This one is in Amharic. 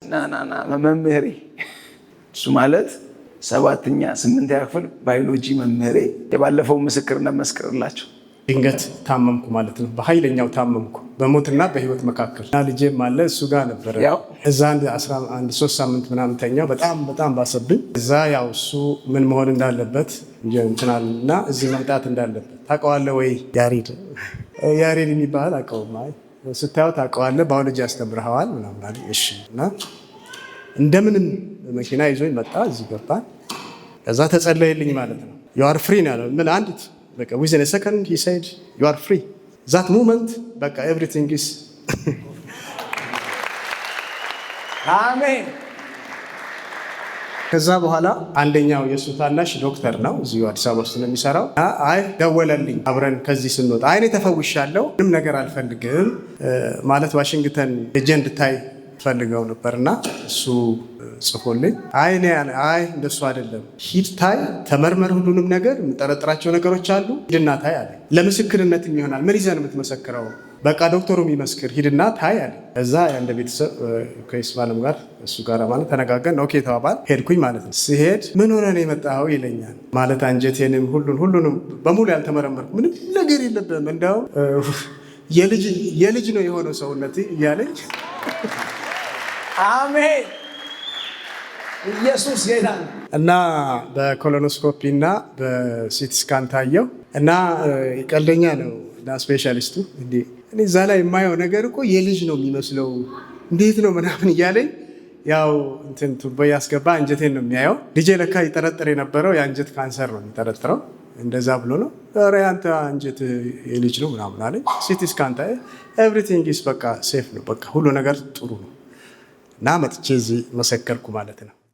ና መምህሬ እሱ ማለት 7ኛ 8ኛ ክፍል ባዮሎጂ መምህሬ የባለፈው ምስክርነት መስክርላቸው። ድንገት ታመምኩ ማለት ነው። በኃይለኛው ታመምኩ በሞትና በህይወት መካከል እና ልጄም አለ እሱ ጋር ነበረ። እዛ 3 ሳምንት ምናምን ተኛው። በጣም ባሰብኝ። እዛ ያው እሱ ምን መሆን እንዳለበት እንትናል እና እዚህ መምጣት እንዳለበት ታውቀዋለህ ወይ? ያሬድ የሚባል አውቀውም። ስታየው ታውቀዋለህ፣ ባዮሎጂ ያስተምርሃዋል ምናምን አለ። እሺ እና እንደምንም መኪና ይዞኝ መጣ። እዚህ ገባን። ከዛ ተጸለየልኝ ማለት ነው። you are free ነው ያለው። ምን አንዲት በቃ within a second he said you are free that moment በቃ everything is አሜን። ከዛ በኋላ አንደኛው የእሱ ታናሽ ዶክተር ነው፣ እዚሁ አዲስ አበባ ውስጥ ነው የሚሰራው። አይ ደወለልኝ አብረን ከዚህ ስንወጣ፣ እኔ ተፈውሻለሁ ምንም ነገር አልፈልግም ማለት ዋሽንግተን ሄጄ እንድታይ ፈልገው ነበርና እሱ ጽፎልኝ አይ እንደሱ አይደለም፣ ሂድ ታይ፣ ተመርመር፣ ሁሉንም ነገር የምጠረጥራቸው ነገሮች አሉ፣ ሂድና ታይ አለ። ለምስክርነትም ይሆናል። ምን ይዘህ ነው የምትመሰክረው? በቃ ዶክተሩ የሚመስክር ሂድና ታይ አለ። እዛ እንደ ቤተሰብ ከይስማንም ጋር እሱ ጋር ማለት ተነጋገርን። ኦኬ ተባባል። ሄድኩኝ ማለት ነው። ሲሄድ ምን ሆነ ነው የመጣኸው ይለኛል። ማለት አንጀቴንም ሁሉንም በሙሉ ያልተመረመርኩ ምንም ነገር የለብህም፣ እንደው የልጅ ነው የሆነው ሰውነት እያለኝ አሜን። ኢየሱስ ጌታ ነው። እና በኮሎኖስኮፒ እና በሲቲ ስካን ታየው እና ቀልደኛ ነው እና ስፔሻሊስቱ እኔ እዛ ላይ የማየው ነገር እኮ የልጅ ነው የሚመስለው እንዴት ነው ምናምን እያለኝ ያው እንትን ቱቦ ያስገባ አንጀቴን ነው የሚያየው። ልጄ ለካ ይጠረጥር የነበረው የአንጀት ካንሰር ነው የሚጠረጥረው። እንደዛ ብሎ ነው ኧረ ያንተ አንጀት የልጅ ነው ምናምን አለኝ። ሲቲ ስካን ታየ ኤቭሪቲንግ ኢስ በቃ ሴፍ ነው፣ በቃ ሁሉ ነገር ጥሩ ነው። እና መጥቼ እዚህ መሰከርኩ ማለት ነው።